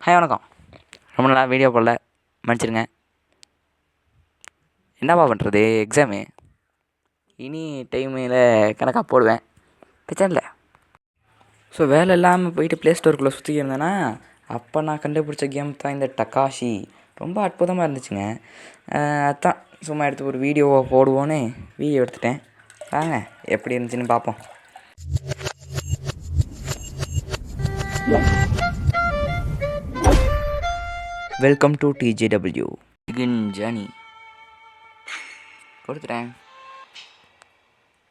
Hi வணக்கம். ரொம்ப நாளாக வீடியோ போடல, மன்னிச்சிடுங்க. என்னப்பா பண்ணுறது, எக்ஸாமு இனி டைமில் கணக்காக போடுவேன், பிரச்சனை இல்லை. ஸோ வேலை இல்லாமல் போயிட்டு ப்ளே ஸ்டோருக்குள்ளே சுற்றிக்கிட்டு இருந்தேன்னா அப்போ நான் கண்டுபிடிச்ச கேம் தான் இந்த டக்காஷி. ரொம்ப அற்புதமாக இருந்துச்சுங்க. அதான் சும்மா எடுத்து ஒரு வீடியோவை போடுவோன்னு வீடியோ எடுத்துட்டேன். வாங்க எப்படி இருந்துச்சுன்னு பார்ப்போம். Welcome to TJW begin journey கொடுத்துட்டேன்.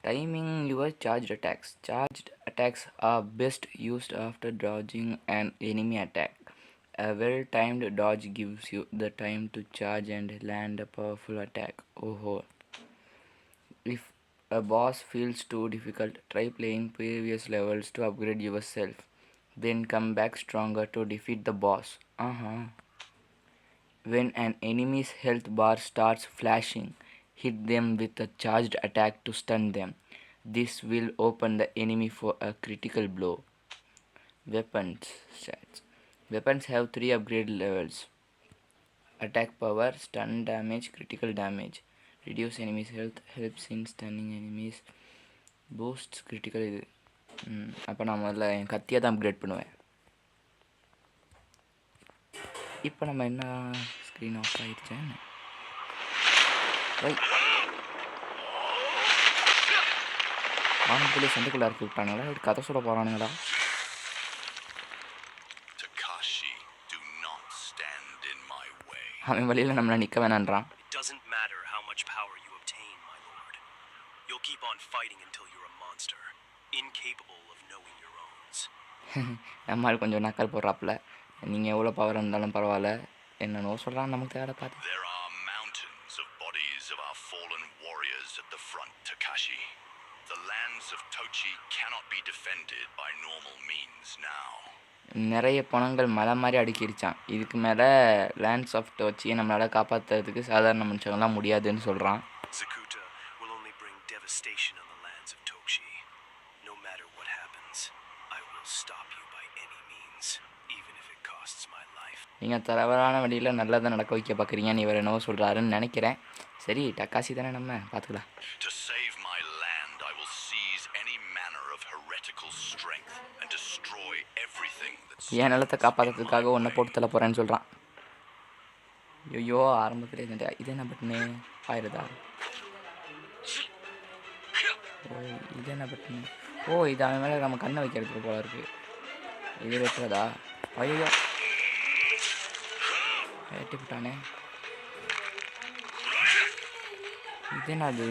Timing your charged attacks. Charged attacks are best used after dodging an enemy attack. A well-timed dodge gives you the time to charge and land a powerful attack. Oh. If a boss feels too difficult, try playing previous levels to upgrade yourself. Then come back stronger to defeat the boss. When an enemy's health bar starts flashing, hit them with a charged attack to stun them. This will open the enemy for a critical blow. Weapons stats. Weapons have 3 upgrade levels: attack power, stun damage, critical damage. Reduce enemies health, helps in stunning enemies, boosts critical. அப்போ நான் முதல்ல என் கத்தியை தான் upgrade பண்ணுவேன். இப்போ நம்ம என்ன screen off ஆகிடுச்சேன். வானத்துலேயே சண்டைக்குள்ளே இறக்கி விட்டானுங்களா, அப்படி கதை சொல்ல போகிறானுங்களா? அவன் வழியில் நம்மளை நிற்க வேணான்றான். நம்மால் கொஞ்சம் நக்கல் போடுறாப்புல. நீங்கள் எவ்வளோ பவர் இருந்தாலும் பரவாயில்ல, என்னென்னோ சொல்கிறான், நமக்கு தேவை பார்த்து. நிறைய பணங்கள் மலை மாதிரி அடுக்கிடுச்சான். இதுக்கு மேலே லேண்ட்ஸ் ஆஃப் டோச்சியை நம்மளால் காப்பாற்றுறதுக்கு சாதாரண மனுஷங்களாம் முடியாதுன்னு சொல்கிறான். நீங்கள் தவறான வழியில் நல்லதை நடக்க வைக்க பார்க்குறீங்கன்னு இவர் என்னவோ சொல்கிறாருன்னு நினைக்கிறேன். சரி, டக்காசி தானே, நம்ம பார்த்துக்கலாம். என் நிலத்தை காப்பாற்றுறதுக்காக ஒன்றை போட்டு தள்ள போகிறேன்னு சொல்கிறான். ஐயோ, ஆரம்பத்தில் இருந்துட்டு இது என்ன பட்டனு ஆயிடுதா? இது என்ன பட்டனு? இது அவன் மேலே நம்ம கண்ணை வைக்கிறதுக்கு போல இருக்குது. இது வெட்டுறதா? ஐயோ, வெட்டி விட்டானே. இது என்னது?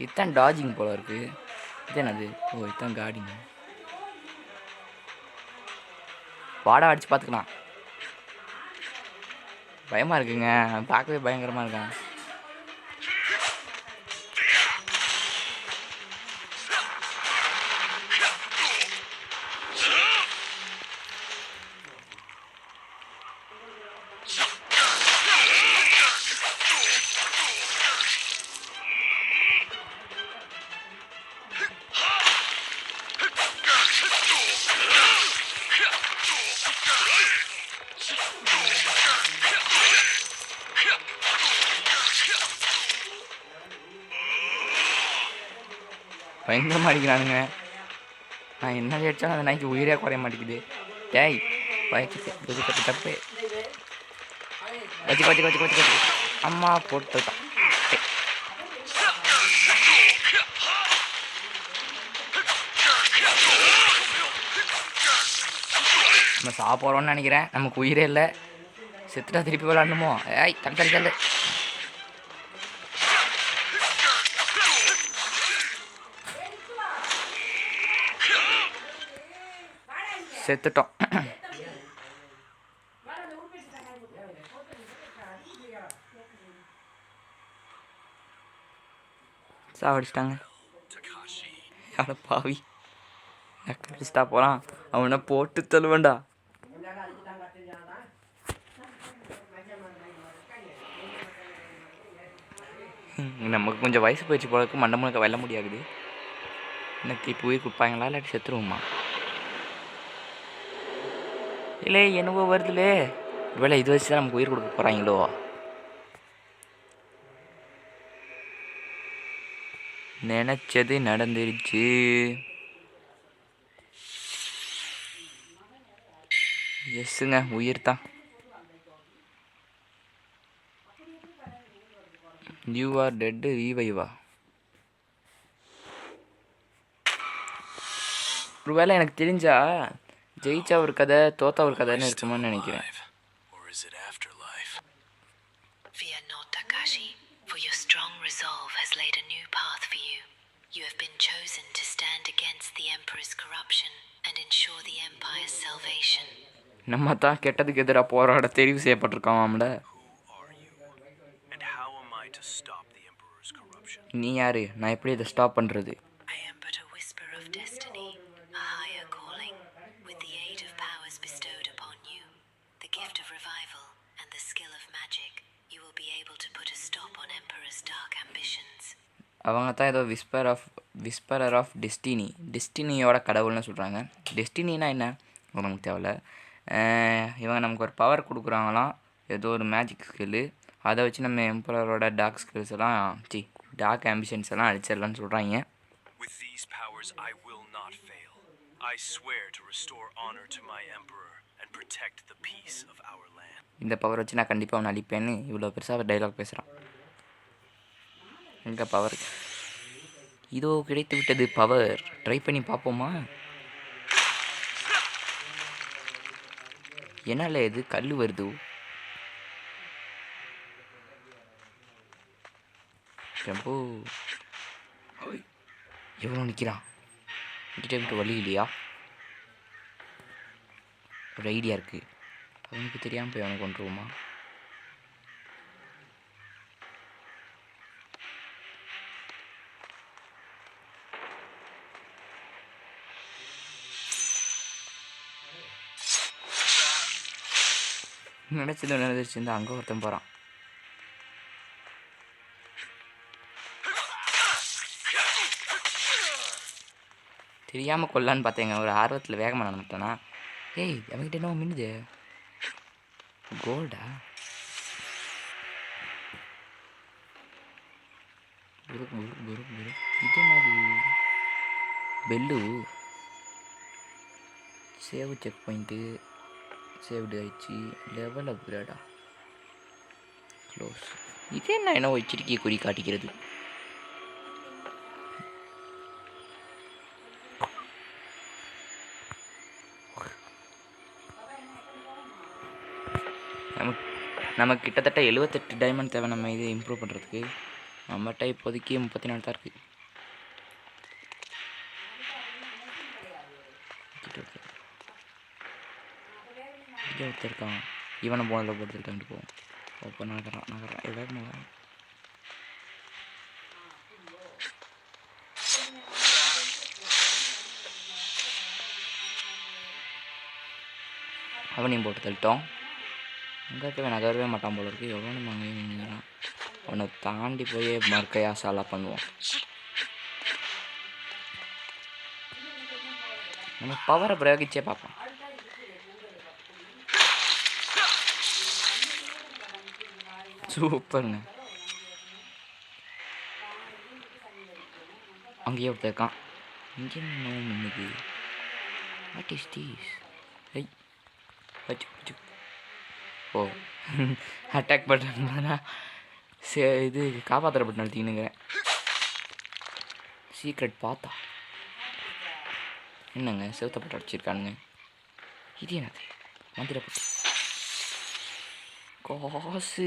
இதுதான் டாஜிங் போல இருக்குது. இது என்னது? இதுதான் கார்டிங். வாடா, அடித்து பார்த்துக்கலாம். பயமாக இருக்குங்க, பார்க்கவே பயங்கரமாக இருக்கான். பயங்கரமாக அடிக்கிறானுங்க. நான் என்ன அடித்தாலும் அந்த நாய்க்கு உயிரே குறைய மாட்டேங்குது. டேய் கட்டு தப்பு. வச்சு அம்மா போட்டுட்டான். நம்ம சாப்பிட்றோன்னு நினைக்கிறேன். நமக்கு உயிரே இல்லை. செத்துட்டா திருப்பி விளாடணுமோ? தள்ளு. செத்துட்டோம். சாவடிச்சிட்டாங்க. யார பாவி, நக்கடிச்சிட்டா போகிறான். அவனை போட்டு தள்ளுவேண்டா. நமக்கு கொஞ்சம் வயசு போயிடுச்சு போலக்கு, மண்டை முழுக்க வெல்ல முடியாது. என்ன திருப்பி உயிர் கொடுப்பாங்களா இல்லாட்டி செத்துருவோமா? இல்லை என்னவோ வருதுலே. ஒருவேளை இது வச்சு தான் நமக்கு உயிர் கொடுக்க போகிறாங்களோ? நினச்சது நடந்துருச்சு. எஸ்ஸுங்க, உயிர் தான். யூ ஆர் டெட்டு ரீவைவா? ஒரு வேளை எனக்கு தெரிஞ்சா ஜெயிச்சா ஒரு கதை தோத்தா ஒரு கதைன்னு இருக்குமான்னு நினைக்கிறேன். Fear not, Takashi, for your strong resolve has laid a new path for you. You have been chosen to stand against the Emperor's corruption and ensure the Empire's salvation. நம்ம தான் கெட்டதுக்கு எதிராக போராட தெரிவு செய்யப்பட்டிருக்கோம்ல. நீ யாரு? நான் எப்படி இதை ஸ்டாப் பண்ணுறது? I am but a whisper of destiny, a higher calling. With the aid of powers bestowed upon you, the gift of revival and the skill of magic, you will be able to put a stop on Emperor's dark ambitions. அவங்க தான் ஏதோ whisperer of destiny, டெஸ்டினியோட கடவுள்னு சொல்கிறாங்க. டெஸ்டினா என்ன நமக்கு தேவையில்ல. இவங்க நமக்கு ஒரு பவர் கொடுக்குறாங்களாம், ஏதோ ஒரு மேஜிக் ஸ்கில்லு. அதை வச்சு நம்ம எம்பரரோட டார்க் ஸ்கில்ஸ் எல்லாம் டார்க் ஆம்பிஷன்ஸ் எல்லாம் அழிச்சிடலான்னு சொல்கிறாங்க. இந்த பவர் வச்சு நான் கண்டிப்பாக அவனை அழிப்பேன்னு இவ்வளோ பெருசாக டைலாக் பேசுகிறான். எங்கே பவர்? இதோ கிடைத்து விட்டது பவர். ட்ரை பண்ணி பார்ப்போமா? என்னால் எது கல் வருது? ரொம்ப எவ்வளோ நிற்கிறான்? கிட்டே விட்டு வழி இல்லையா? ஒரு ஐடியா இருக்குது. அவனுக்கு தெரியாமல் போய் அவனை கொண்டுருவோமா? நினச்சது நடந்துருச்சு. இந்த அங்கே ஒருத்தன் போகிறான். தெரியாமல் கொல்லான்னு பார்த்தேங்க. ஒரு ஆர்வத்தில் வேகமாக நடந்துட்டேனா? ஏய், அவன்கிட்ட என்ன மின்னுது? கோல்டா? இது என்னது? Bell. Save check point saved ஆயிடுச்சு. லெவல் அப்கிரேடா? க்ளோஸ். இது என்ன வச்சிருக்கே குறி காட்டிக்கிறது? நமக்கு கிட்டத்தட்ட 78 டைமண்ட் தேவை நம்ம இது இம்ப்ரூவ் பண்ணுறதுக்கு. நம்மகிட்ட இப்போதைக்கு 34 தான் இருக்குது. இங்கே ஒருத்தர் இருக்கான். இவனை போனில் போட்டு தண்டு போவோம். ஓப்பன் நகரான் எவ்வளோ. அவனையும் போட்டு தள்ளிட்டோம். அங்கே இருக்க நகரவே மாட்டான் போல இருக்குது. எவ்வளோ நம்ம அங்கேயும் நின்றுறான். அவனை தாண்டி போய் மறுக்கையா சாலா பண்ணுவோம். நம்ம பவரை பிரயோகிச்சே பார்ப்போம். சூப்பருங்க. அங்கேயே ஒருத்தர் இருக்கான். இங்கே இன்னைக்கு வாட் இஸ் தீஸ்? ஐ வச்சு ஓ அட்டாக் பண்ணுறதுனா இது காப்பாற்றுற பட்டன் அழுத்தினுங்கிறேன். சீக்ரெட் பார்த்தா என்னங்க செவத்தப்பட்டு அடிச்சிருக்கானுங்க. இது என்னது? மந்திரப்பட்டு காசு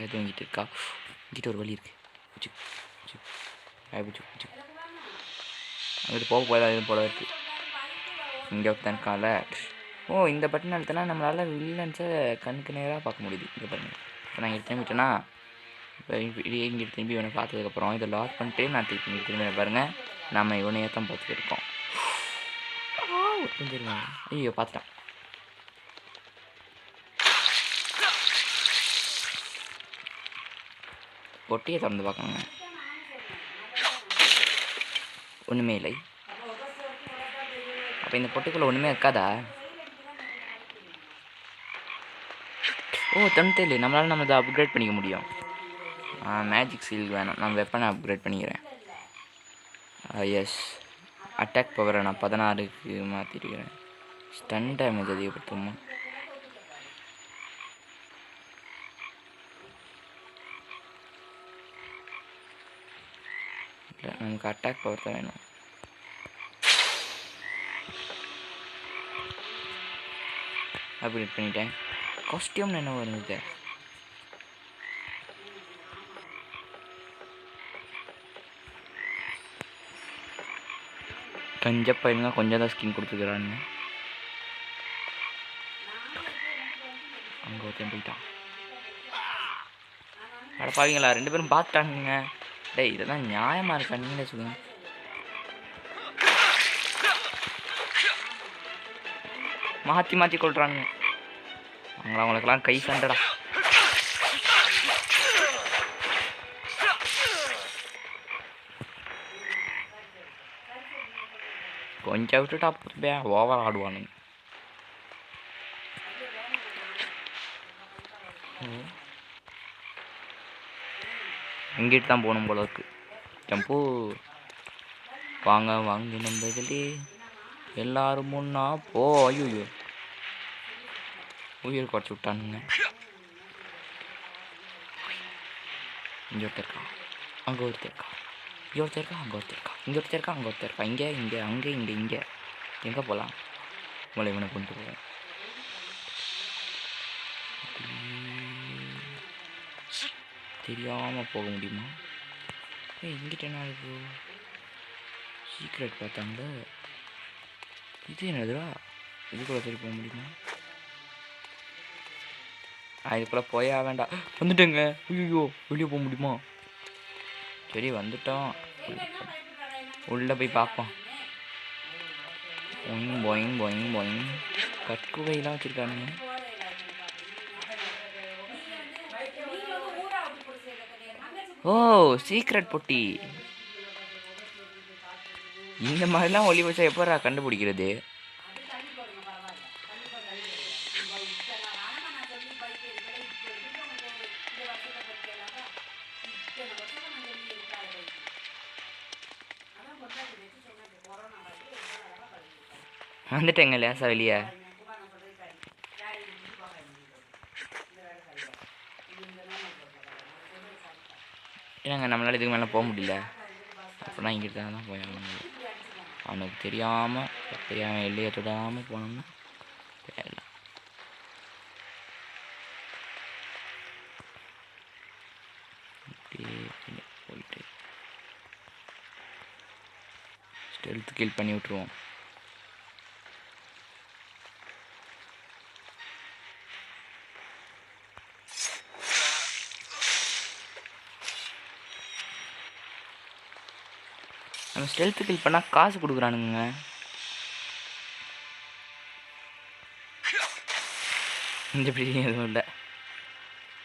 எது வாங்கிட்டு இருக்கா? இங்கிட்ட ஒரு வழி இருக்கு. அங்கிட்டு போக போய் எதுவும் போல இருக்கு. இங்கே ஒருத்தன் இருக்கான்ல. ஓ, இந்த பட்டன் அழுத்தினா நம்மளால் வில்லன்ஸை கண்ணுக்கு நேராக பார்க்க முடியுது. இந்த பட்டன் இப்போ நான் இங்கே திரும்பிட்டேன்னா இப்போ இங்கே திரும்பி இவனை பார்த்ததுக்கப்புறம் இதை லாக் பண்ணிட்டு நான் திரும்பி பாருங்கள், நம்ம இவனையே தான் பார்த்துட்டு இருக்கோம். தெரியுமா? ஐயோ, பார்த்துட்டான். பொட்டியை திறந்து பார்க்கணுங்க. ஒன்றுமே இல்லை. அப்போ இந்த பொட்டிக்குள்ளே ஒன்றுமே இருக்காதா? ஓ 97 நம்மளால் நம்ம இதை அப்கிரேட் பண்ணிக்க முடியும். மேஜிக் சீல் வேணும், நான் வெப்பனை அப்கிரேட் பண்ணிக்கிறேன். எஸ், அட்டாக் பவரை நான் 16க்கு மாற்றிருக்கிறேன். Stun damage அதிகப்படுத்துமா? இல்லை, நமக்கு அட்டாக் பவர் தான் வேணும். அப்கிரேட் பண்ணிட்டேன். காஸ்டியூம்னு என்ன வருது? கஞ்ச பையனுங்க கொஞ்சம் தான் ஸ்கின் கொடுத்துக்கிறானுங்க. அங்கே ஒருத்தன் போயிட்டான். அட பாவீங்களா, 2 பேரும் பார்த்துட்டானுங்க. டேய், இதெல்லாம் நியாயமாக இருக்கா? நீங்களே சொல்லுங்க. மாற்றி மாற்றி கொள்றானுங்க. அவங்களுக்கெல்லாம் கை சண்டடா. கொஞ்சம் விட்டுட்டா பே ஓவர் ஆடுவானுங்க. இங்கிட்டு தான் போகணும் போல இருக்கு. ஜம்பு வாங்க வாங்க நண்பர்களே, எல்லாரும் முன்னா போ. ஐயோ, உயிர் குறைச்சி விட்டானுங்க. இங்கே ஒருத்தர் இருக்கா, அங்கே ஒருத்தர் இருக்கா, இங்கே ஒருத்தர் இருக்கா, அங்கே ஒருத்தர் இருக்கா, இங்கே ஒருத்தர் இருக்கா, அங்கே ஒருத்தர் இருக்கா, இங்கே இங்கே அங்கே இங்கே இங்கே எங்கே போகலாம்? உங்களை இவனை கொண்டு போவேன். தெரியாமல் போக முடியுமா? இங்கிட்ட என்ன இருக்கு? சீக்ரெட் பார்த்தாங்க. இது என்னதுடா? இதுக்குள்ள சரி போக முடியுமா? இதுக்குள்ள போயா வேண்டாம். வந்துட்டேங்க. ஐயோ, வெளியே போக முடியுமா? சரி வந்துட்டோம், உள்ளே போய் பார்ப்போம். பொயிங் பொயிங் பொயிங் பொயிங். கற்குவையெல்லாம் வச்சுருக்கானுங்க. ஓ, சீக்ரெட் பொட்டி. இந்த மாதிரிலாம் ஒளி வச்சா எப்போ கண்டுபிடிக்கிறது? வந்துட்டேங்க லேசா வெளியே. ஏங்க நம்மளால இதுக்கு மேலே போக முடியல. அப்படின்னா இங்கிட்ட தான் போய் அவனுக்கு தெரியாமல் எப்பயும் எல்லையை தொடாமல் போனோம்னா தேவையில்ல. போயிட்டு ஸ்டெல்த் கில் பண்ணி விட்ருவோம். நம்ம ஸ்டெல்த் கில் பண்ணால் காசு கொடுக்குறானுங்க. இந்த பெட்டி எதுவும் இல்லை.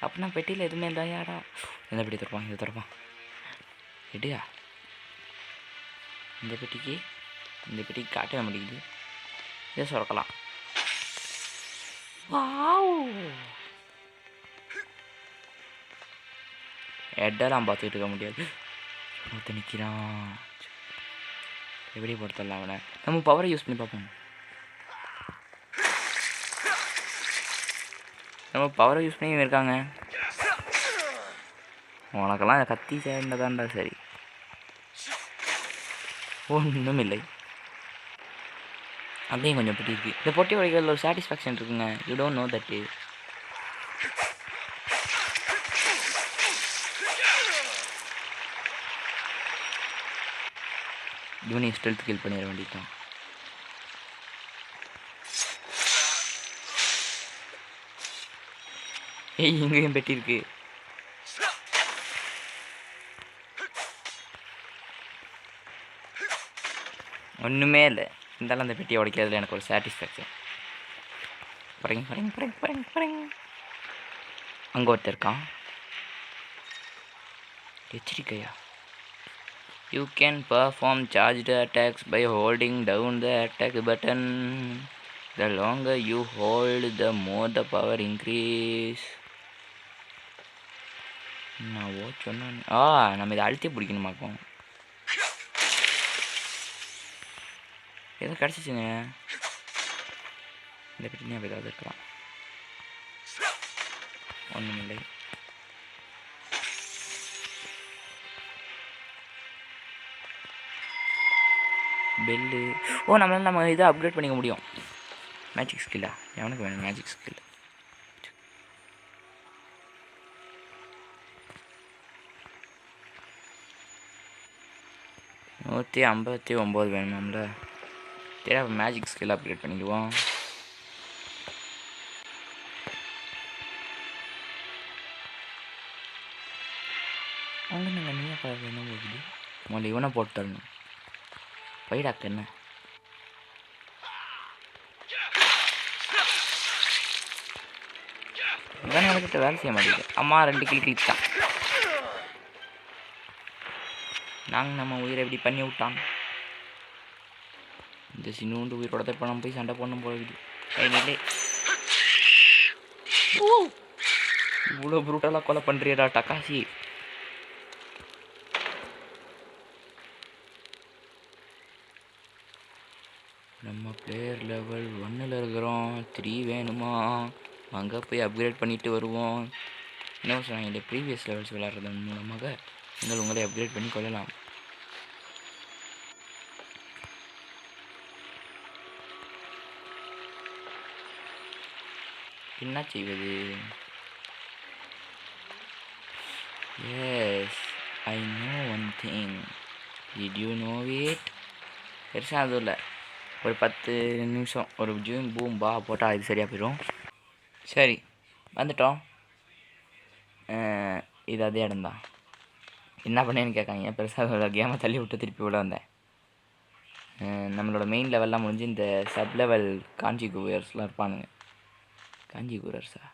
அப்படின்னா பெட்டியில் எதுவுமே இருந்தாயாடா. இந்த பெட்டி திறப்பான், இது திறப்பான். எடியா இந்த பெட்டிக்கு காட்டவே மாட்டேங்குது. இதை சுரக்கலாம். எட்டெல்லாம் பார்த்துக்கிட்டு இருக்க முடியாது. ஒருத்த நிற்கிறான். எப்படி பொறுத்தரலாம் அவனை. நம்ம பவரை யூஸ் பண்ணி பார்ப்போம். நம்ம பவரை யூஸ் பண்ணி இருக்காங்க. உனக்கெல்லாம் கத்தி சேர்ந்ததாண்டா. சரி, ஒன்றும் இல்லை. அப்படியே கொஞ்சம் பெட்டி இருக்குது. இந்த பொட்டி உடைக்கிறதுல ஒரு சாட்டிஸ்ஃபேக்ஷன் இருக்குங்க. You don't know that. இவனையும் ஸ்டெல்த் கில் பண்ணிட வேண்டியதான். இங்கேயும் பெட்டி இருக்கு. ஒன்றுமே இல்லை. இருந்தாலும் அந்த பெட்டியை உடைக்கிறதுல எனக்கு ஒரு சாட்டிஸ்ஃபேக்ஷன். அங்கே ஒருத்தர் இருக்கான். எச்சரிக்கையா? You can perform charged attacks by holding down the attack button. The longer you hold, the more the power increase. நான் சொன்னேன். நம்ம இதை அழுத்தி பிடிக்கணுமாக்கும். எதுவும் கிடச்சிச்சுங்க. இந்த பிரச்சனையாக ஏதாவது இருக்கலாம். ஒன்றுமில்லை. பெல்லு. நம்மளால் நம்ம இதை அப்கிரேட் பண்ணிக்க முடியும். மேஜிக் ஸ்கில்லா? எவனுக்கு வேணும் மேஜிக் ஸ்கில்? 159 வேணுமாம்ல. சரி, அப்போ மேஜிக் ஸ்கில் அப்கிரேட் பண்ணிக்குவோம். அங்கே நாங்கள் நீயா பார்க்க என்ன போகுது? முதல்ல இவனை போட்டு தரணும். பைடாக்கு என்ன இவன் நம்மக்கிட்ட வேலை செய்ய மாட்டேங்குது. அம்மா 2 கிளி கிழித்தான். நாங்கள் நம்ம உயிரை எப்படி பண்ணி விட்டான். இந்த சின்னூண்டு உயிரோட இப்போ நம்ம போய் சண்டை போடணும் போகுது. கையிலே இவ்வளோ ப்ரூட்டலாக கொலை பண்ணுறியடா டக்காசி. நம்ம பிளேயர் லெவல் 1ல் இருக்கிறோம். 3 வேணுமா? அங்கே போய் அப்கிரேட் பண்ணிட்டு வருவோம். என்ன சொன்னாங்க, ப்ரீவியஸ் லெவல்ஸ் விளையாடுறதன் மூலமாக நீங்கள் உங்களை அப்கிரேட் பண்ணி கொள்ளலாம். என்ன செய்வது? Yes, I know one thing. Did you know it? பெருசாக அதுவும் இல்லை. ஒரு 10 நிமிஷம் ஒரு ஜூம் பூம் பா போட்டால் இது சரியாக போயிடும். சரி, வந்துட்டோம். இது அதே இடம்தான். என்ன பண்ணேன்னு கேட்காங்க. பெருசாக கேமை தள்ளி விட்டு திருப்பி விட வந்தேன். நம்மளோட மெயின் லெவல்லாம் முடிஞ்சு இந்த சப் லெவல் காஞ்சி கூவர்ஸ்லாம் இருப்பானுங்க. காஞ்சி கூவர்ஸா?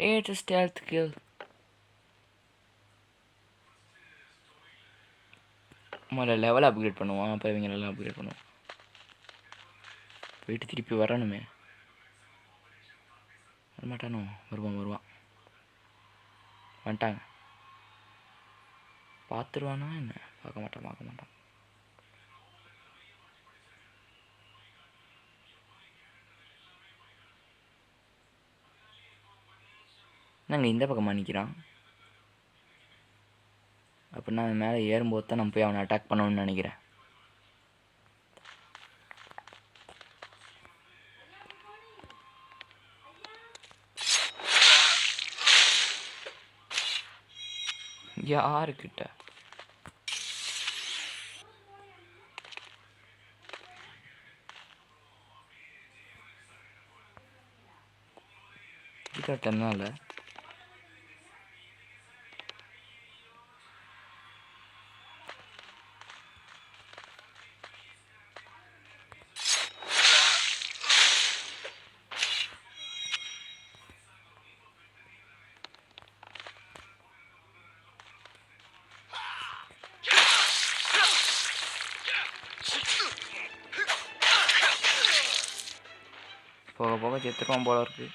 It's a stealth kill. முதல்ல லெவல் அப்கிரேட் பண்ணுவோம், அப்புறம் இவங்க எல்லாம் அப்கிரேட் பண்ணுவோம். போயிட்டு திருப்பி வரணுமே. வரமாட்டானோ? வருவான். வந்துட்டாங்க. பார்த்துருவானா என்ன? பார்க்க மாட்டான். நாங்கள் இந்த பக்கமாக நிற்கிறான். அப்படின்னா அவன் மேலே ஏறும்போது தான் நம்ம போய் அவனை அட்டாக் பண்ணணும்னு நினைக்கிறேன். யாருக்கிட்ட? கிட்டனால போக செத்துருவோம் போல இருக்கு.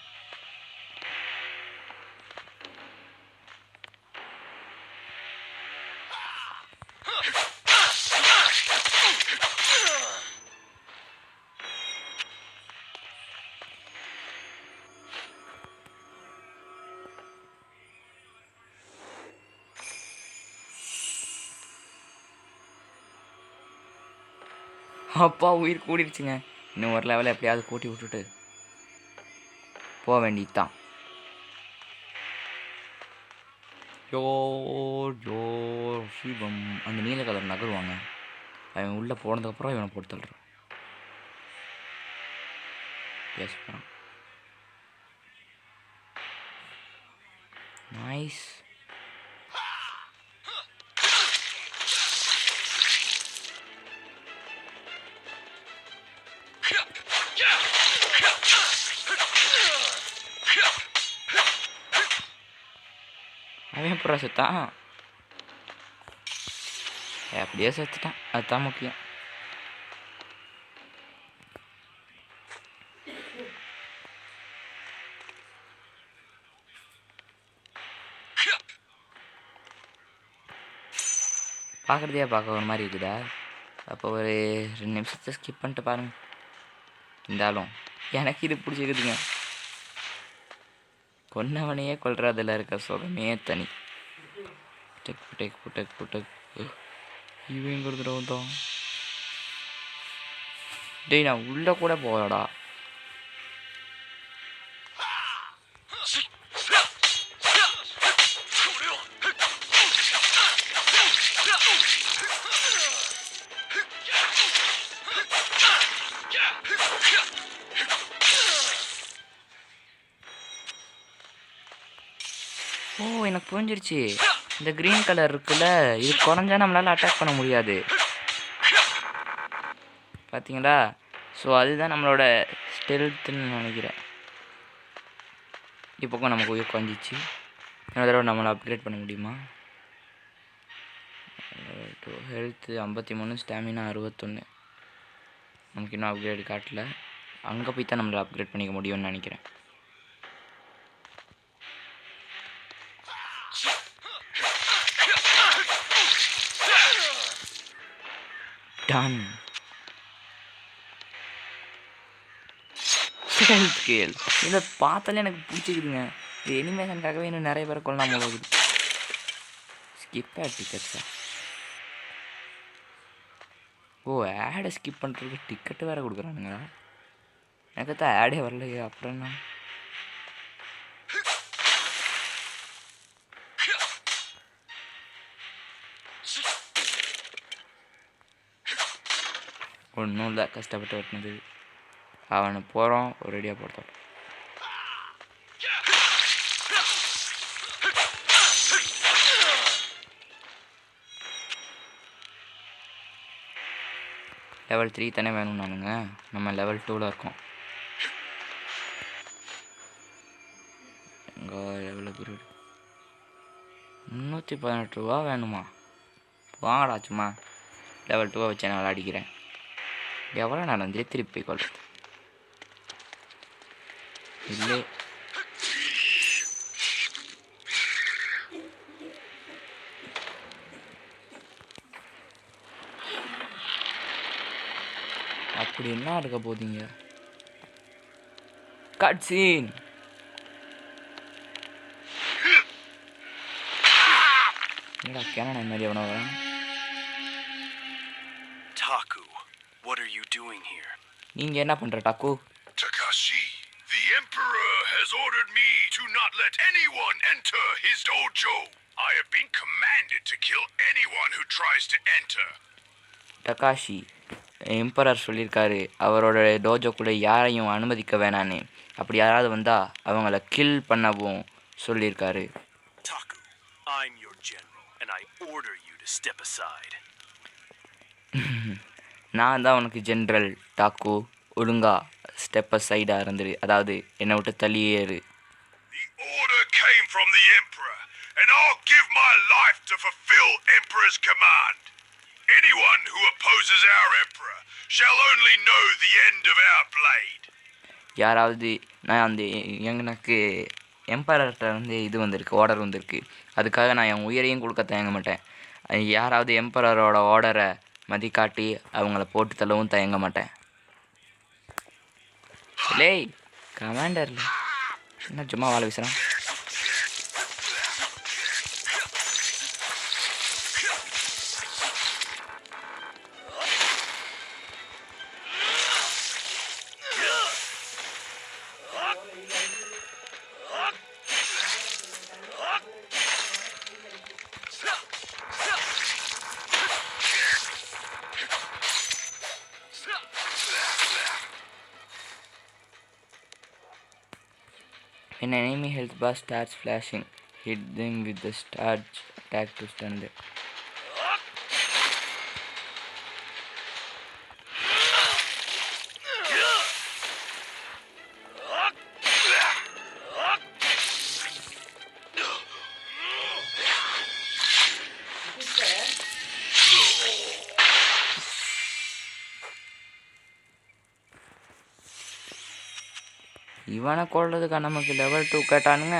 அப்பா உயிர் கூடிருச்சுங்க. இன்னும் ஒரு லெவலில் எப்படியாவது கூட்டி விட்டுட்டு போக வேண்டியதுதான். சிவம் அந்த நீல கலர் நகருவாங்க. அவன் உள்ளே போனதுக்கப்புறம் இவனை போட்டு தள்ளுறான். பேசுகிறான். நைஸ். எப்படா செத்தான்? அப்படியே செத்துட்டான், அதுதான் முக்கியம். பார்க்குறதே பார்க்க ஒரு மாதிரி இருக்குதா? அப்போ ஒரு 2 நிமிஷத்தை ஸ்கிப் பண்ணிட்டு பாருங்க. இருந்தாலும் எனக்கு இது பிடிச்சிருக்குதுங்க. கொன்னவனையே கொல்றதில் இருக்க சுகமே தனி. புட்டக் புட்டக் புட்டக் புட்டக். இவன் கொடுத்துட்டோம். டேய் நான் உள்ளே கூட போகலடா. ஓ எனக்கு புரிஞ்சிருச்சு. இந்த க்ரீன் கலர் இருக்குல்ல, இது குறைஞ்சா நம்மளால் அட்டாக் பண்ண முடியாது, பார்த்தீங்களா? ஸோ அதுதான் நம்மளோட ஸ்டெல்த்துன்னு நினைக்கிறேன். இப்போக்கும் நமக்கு உயிர் குறைஞ்சிச்சு. இன்னொரு தடவை நம்மளை அப்கிரேட் பண்ண முடியுமா? Health 53, stamina 61. நமக்கு இன்னும் அப்கிரேட் காட்டல. அங்கே போய் தான் நம்மளை அப்கிரேட் பண்ணிக்க முடியும்னு நினைக்கிறேன். டன். ஹெல்த் கேள். இதை பார்த்தாலே எனக்கு பிடிச்சிக்குதுங்க. இது எனிமேஷனுக்காகவே இன்னும் நிறைய பேரை கொள்ளலாம் போகுது. Skip ad டிக்கெட்ஸா? ஓ ஆடை ஸ்கிப் பண்ணுறதுக்கு டிக்கெட்டு வேறு கொடுக்குறானுங்களா? எனக்கு தான் ஆடே வரலையே, அப்புறம் என்ன? ஒன்றும் இல்லை, கஷ்டப்பட்டு வெட்டினது. அவனை போகிறோம் ஒரு ரெடியாக போடுறோம். லெவல் 3 தானே வேணும் நானுங்க. நம்ம லெவல் 2ல் இருக்கோம். எங்கே எவ்வளோ பீரியட்? 318 ரூபா வேணுமா? வாங்கடா சும்மா லெவல் 2 வச்சு நான் விளையாடிக்கிறேன். எவ்வளோ நான் திருப்பி போய் கொள்றது இல்லை. அப்படி என்ன இருக்க போதீங்க? Cut scene. என்னடா கேனடா மாதிரி எவனோ வரான்? Taku, what are you doing here? நீங்க என்ன பண்ற dog? Takashi, the Emperor has ordered me to not let anyone enter his dojo. I have been commanded to kill anyone who tries to enter. Takashi, emperor சொல்லியிருக்காரு அவரோட டோஜோக்குள்ளே யாரையும் அனுமதிக்க வேணான்னு. அப்படி யாராவது வந்தால் அவங்கள கில் பண்ணவும் சொல்லியிருக்காரு. Taku, I'm your general and I order you to step aside. நான் தான் உனக்கு ஜென்ரல் டாக்கு, ஒழுங்கா ஸ்டெப் சைடாக இருந்துரு, அதாவது என்னை விட்டு தள்ளியேறு. The order came from the Emperor, and I'll give my life to fulfill Emperor's command. Anyone who opposes our Emperor shall only know the end of our blade. யாராவது நான் அந்த எனக்கு எம்பரர்கிட்ட வந்து இது வந்திருக்கு, ஆர்டர் வந்திருக்கு. அதுக்காக நான் என் உயிரையும் கொடுக்க தயங்க மாட்டேன். யாராவது எம்பரரோட ஆர்டரை மதிக்காட்டி அவங்கள போட்டு தள்ளவும் தயங்க மாட்டேன். லேய் கமாண்டர்ல என்ன சும்மா வாழ வீசுறான்? When an enemy health bar starts flashing, hit them with the charge attack to stun them. இவனை கொள்றதுக்கா நமக்கு லெவல் 2 கேட்டானுங்க.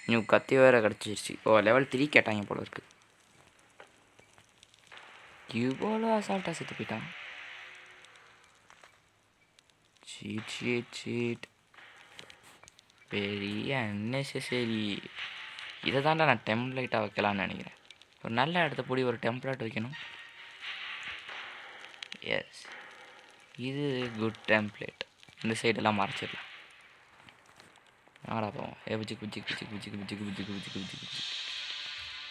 நியூ கத்தி வேறு கிடச்சிருச்சு. ஓ லெவல் 3 கேட்டாங்க போல இருக்கு. இவ்வளோ அசால்ட்டாக செத்து போயிட்டான். சீட் பெரிய அன்னெசரி. இதை தாண்டா நான் டெம்ப்ளேட்டாக வைக்கலான்னு நினைக்கிறேன். ஒரு நல்ல இடத்த போய் ஒரு டெம்ப்ளேட் வைக்கணும். எஸ், இது குட் டெம்ப்ளேட். இந்த சைடெல்லாம் மறைச்சிடலாம். ஆடா போவோம். புஜிக்கு.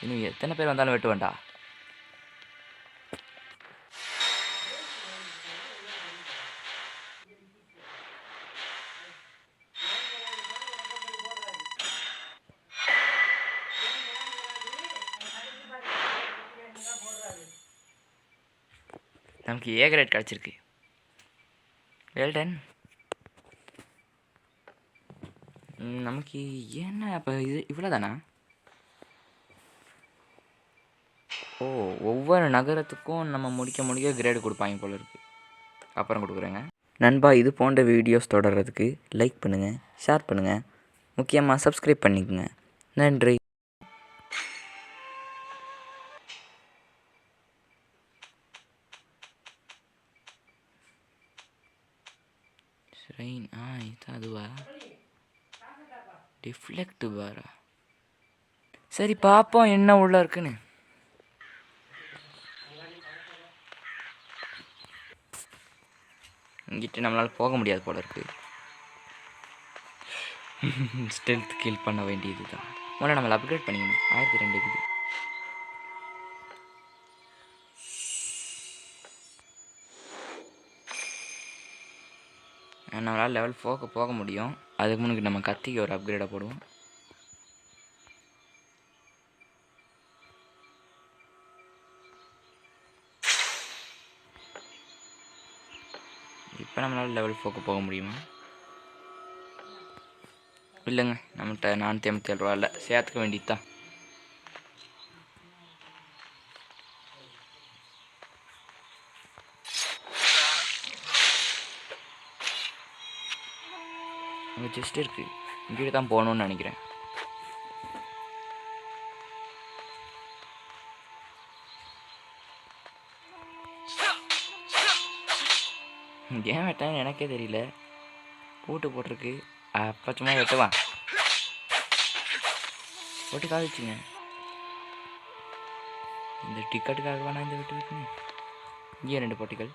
இன்னும் எத்தனை பேர் வந்தாலும் வெட்டுவேண்டா. நமக்கு ஏ கிரேட் கிடச்சிருக்கு. வெல்டன். நமக்கு என்ன அப்போ இது இவ்வளோ தானா? ஓ, ஒவ்வொரு நகரத்துக்கும் நம்ம முடிக்க கிரேடு கொடுப்பாங்க போல இருக்குது. அப்புறம் கொடுக்குறேங்க நண்பா. இது போன்ற வீடியோஸ் தொடர்றதுக்கு லைக் பண்ணுங்கள், ஷேர் பண்ணுங்கள், முக்கியமாக சப்ஸ்கிரைப் பண்ணிக்கோங்க. நன்றி. ஷ்ரைன். இது அதுவா? டிஃப்ளெக்ட் பாரா? சரி பார்ப்போம் என்ன உள்ள இருக்குன்னு. இங்கிட்ட நம்மளால் போக முடியாது போல இருக்கு. ஸ்டெல்த் கில் பண்ண வேண்டியது தான். முதல்ல நம்மளை அப்கிரேட் பண்ணிக்கணும். 1002 இருக்குது. நம்மளால் லெவல் 4க்கு போக முடியும். அதுக்கு முன்னாடி நம்ம கத்திக்கு ஒரு அப்கிரேடை போடுவோம். இப்போ நம்மளால் லெவல் 4க்கு போக முடியுமா? இல்லைங்க, நம்மகிட்ட 487 ரூபா இல்லை. சேர்த்துக்க வேண்டியது தான். அங்கே செஸ்ட் இருக்குது. இங்கே தான் போகணுன்னு நினைக்கிறேன். ஏன் வெட்டான்னு எனக்கே தெரியல. போட்டிருக்கு. அப்போ சும்மா வெட்டுவான். போட்டு காமிச்சுங்க. இந்த டிக்கெட்டுக்காக வேணா இந்த வெட்டு வைக்கணும். இங்கே 2 போட்டிகள்.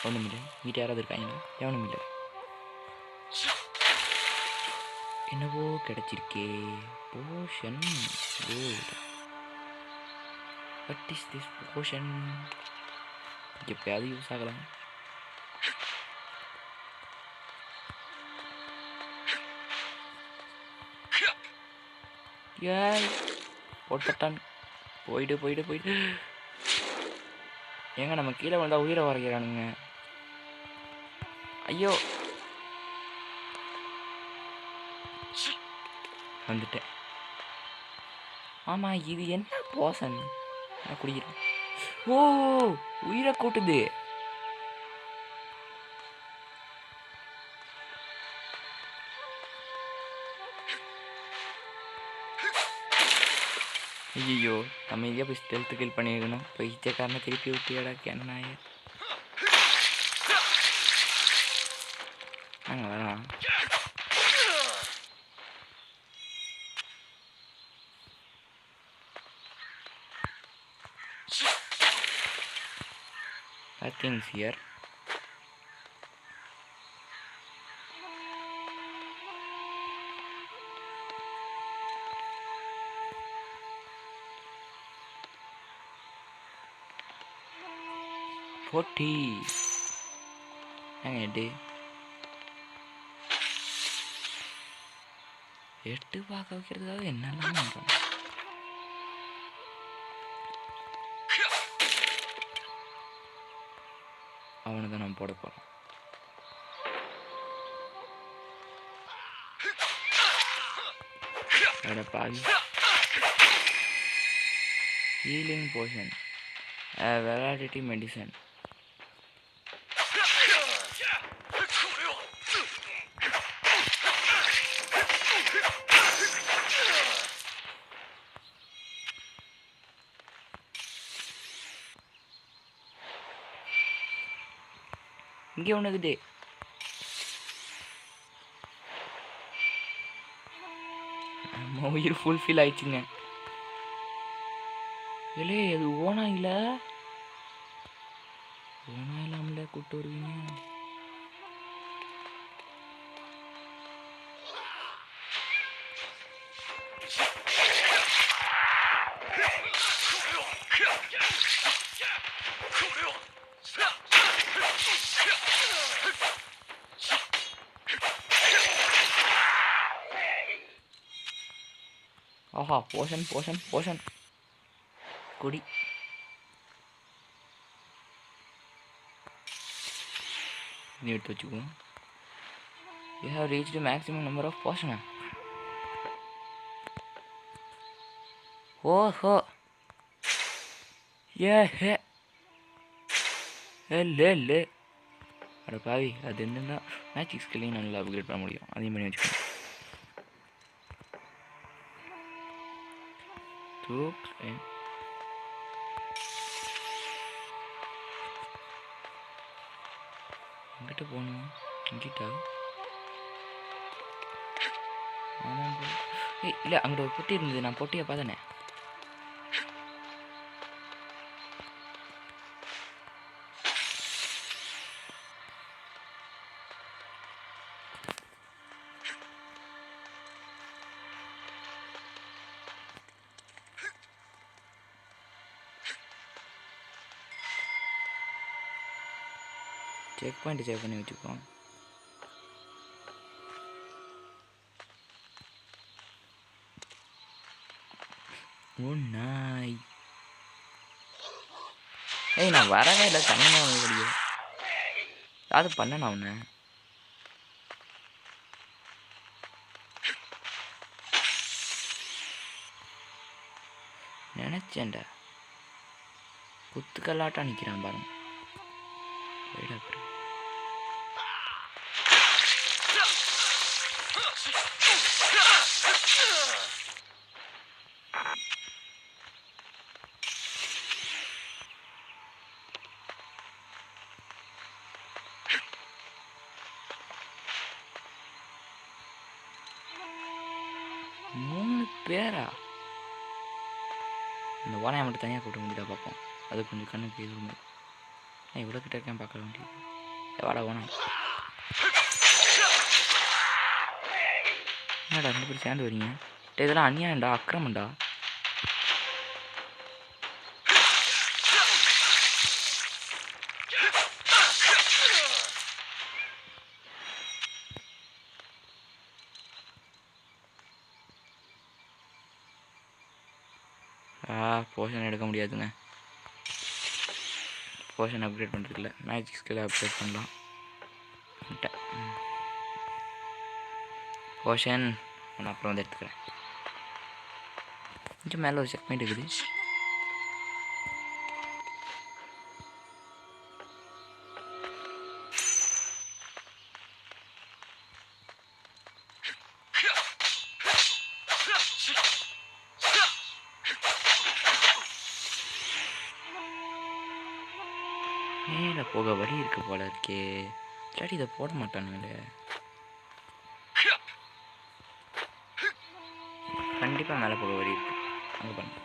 ஒன்றும் இல்லை. வீட்டு யாராவது இருக்காங்களா? எவனும் இல்லை. என்னவோ கிடச்சிருக்கே. Potion. Good. What is this potion? எப்பயாவது யூஸ் ஆகலாம். ஏய் போட்டான். போயிடு. ஏங்க நம்ம கீழே வந்தால் உயிரை வரைகிறானுங்க. ஐயோ, வந்துட்டேன். ஆமாம், இது என்ன போசன்? நான் குடிக்கிறேன். ஓ, உயிரை கூட்டுது. ஐயோ, நம்ம இதையே போய் ஸ்டெல்த் கில் பண்ணியிருக்கணும். பைத்தியக்காரனை திருப்பி விட்டியாடா கேனாய. நாங்கள் வரலாம். Nothing's here. போட்டி எட்டு பார்க்க வைக்கிறதுக்காக என்னெல்லாம் பண்ணுறோம். அவனை தான் நம்ம போட போகிறோம். பாதி ஹீலிங் போஷன், வெராடிட்டி மெடிசன். இங்கே ஒன்று இருக்குது. நம்ம உயிர் ஃபுல்ஃபில் ஆயிடுச்சுங்க. இல்லை அது ஓனா இல்லை, ஓனா இல்லாமல கூப்பிட்டு வருவீங்க. ஆஹா, போஷன் போஷன் போஷன் குடி. இது எடுத்து வச்சுக்குவோம். You have reached maximum number of போஷனா. ஓஹோ, ஏ ஹே இல்லை அட பாவி, அது என்னன்னா மேஜிக் ஸ்கில்லையும் நல்லா அப்கிரேட் பண்ண முடியும். அதையும் பண்ணி வச்சுக்கோங்க. எங்கிட்ட போகணும்? இங்கிட்டா? ஆமாம். ஏய் இல்லை, அங்கிட்ட ஒரு பொட்டி இருந்தது, நான் பொட்டியை பார்த்தனே. செக் பாயிண்ட் செக் பண்ணி வச்சுக்கோம். ஓ நாய். ஏய் நான் வரவே இல்லை, தனியாக முடியும். அது பண்ணணும் அவனை. நினைச்சேன்டா, குத்துக்கல்லாட்டா நிற்கிறான் பாருங்க. மூணு பேரா? இந்த ஓனையை மட்டும் தனியாக கூட்ட முடியல பார்ப்போம். அது கொஞ்சம் கண்ணுக்கு எதுவுமே. நான் இவ்வளோ கிட்ட இருக்கேன், பார்க்க வேண்டியது. வாடா ஓனா. என்னடா 2 பேரும் சேர்ந்து வரீங்க? இதெல்லாம் அநியாயம்டா, அக்கிரமண்டா. போஷன் எடுக்க முடியாதுங்க. போஷன் அப்கிரேட் பண்ணுறதுல மேஜிக் ஸ்கில் அப்கிரேட் பண்ணலாம். போஷன் நான் அப்புறம் வந்து எடுத்துக்கிறேன். கொஞ்சம் மேலே ஒரு செக் பாயிண்ட் இருக்குது. மேலே போக வழி இருக்கு போல இருக்கே. இல்லாட்டி இதை போட மாட்டானுங்களே. கண்டிப்பாக மேலே போக வழி இருக்கு. அங்கே பண்ண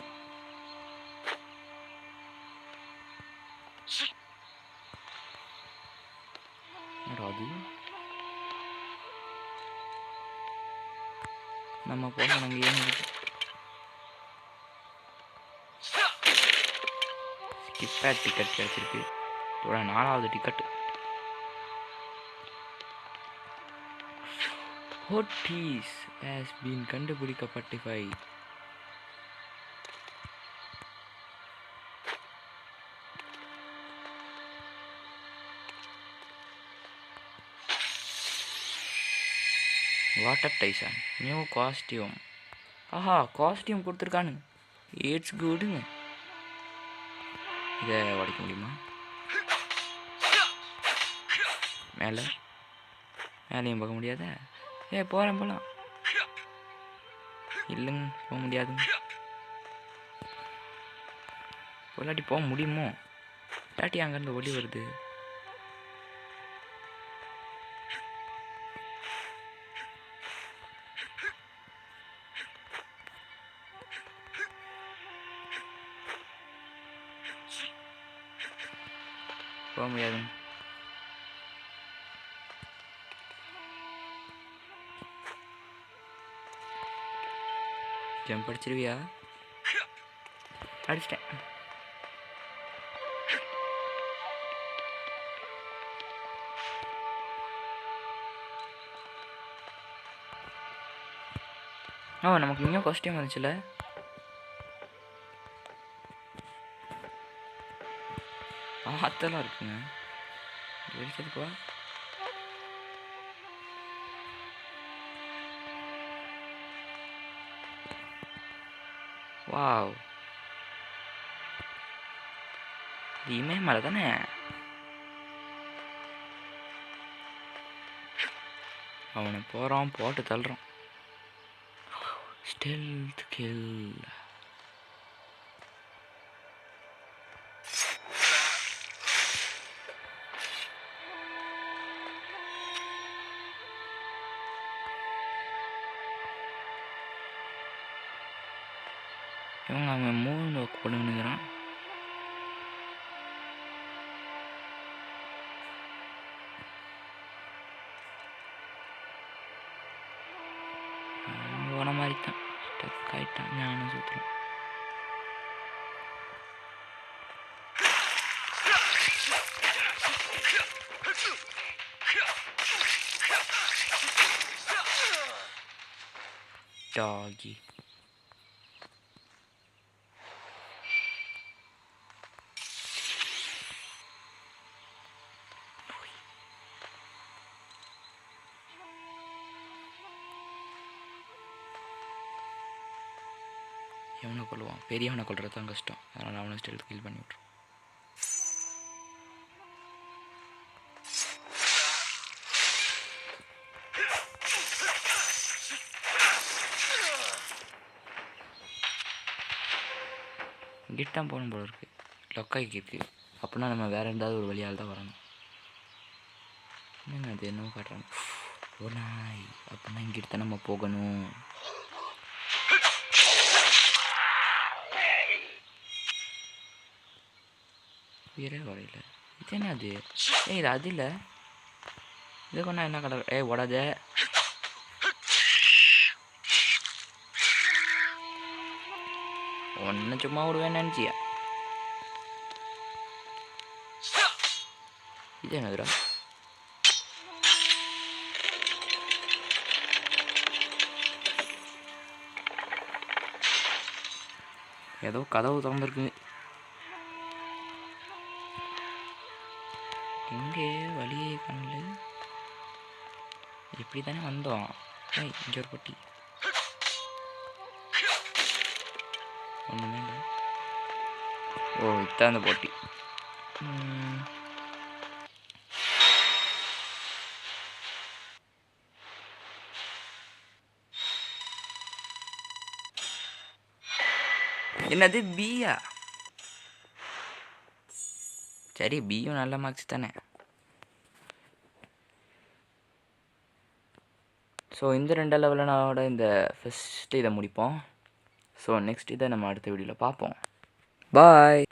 அது நம்ம போக அங்கே ஏன் ஸ்கிப்பேட் டிக்கெட் கிடச்சிருக்கு. இதோட 4வது டிக்கெட்டு. ஹோட்டீஸ் ஹேஸ் பீன் கண்டுபிடிக்கப்பட்டிஃபை. Water Tyson new costume. ஆஹா, காஸ்டியூம் கொடுத்துருக்கானு. இட்ஸ் குடுங்க. இதை உடைக்க முடியுமா? மேலே மேலேயும் பார்க்க முடியாத. போகிறேன் போகலாம். இல்லைங்க, போக முடியாதுங்க. இல்லாட்டி போக முடியுமோ? இல்லாட்டி அங்கேருந்து ஒளி வருது. போக முடியாது. ஜம்ப் அடிச்சிருவியா? அடிச்சிட்டேன். நமக்கு இன்னும் காஸ்டியூம் வந்துச்சுல. ஆத்தெல்லாம் இருக்குங்க. வெளிச்சதுக்குவா. வாவ், இது இமயமலை தானே? அவனை போகிறான், போட்டு தள்ளுறான். Stealth kill. இவங்க அவன் மூணு ஒர்க் பண்ணுங்கிறான். போன மாதிரி தான் ஸ்டக் ஆகிட்டான். ஞானம் சுற்றுறோம். டாகி எவனை கொள்ளுவான்? பெரியவனை கொள்றது தான் கஷ்டம். அதனால் அவனை ஸ்டெல்த் கில் பண்ணி விட்ருவான். இங்கிட்ட தான் போகணும் போல இருக்குது. லொக்காய்க்கு இருக்குது. அப்படின்னா நம்ம வேறு ஏதாவது ஒரு வழியால் தான் வரணும். என்னங்க அது என்னவோ காட்டுறாங்க. ஓ நாய், அப்படின்னா இங்கிட்ட தான் நம்ம போகணும். உயிரே வரையில. இது என்ன அது? இது அது இல்லை. இது கொண்டா என்ன கடை? ஓடாத. ஒன்று சும்மா விடுவேன்னு நினச்சியா? இது என்னதுடா? ஏதோ கதவு திறந்துருக்கு. எங்கே வழியே காணல. இப்படி தானே வந்தோம். இங்கே ஒரு பொட்டி. ஒன்றுமே இல்லை. ஓ, இத்தான் அந்த பொட்டி. என்னது பியா? சரி, பியும் நல்ல மார்க்ஸ் தானே. ஸோ இந்த 2 லெவலோட இந்த ஃபஸ்ட்டு இதை முடிப்போம். ஸோ நெக்ஸ்ட் இதை நம்ம அடுத்த வீடியோவில் பார்ப்போம். பாய்.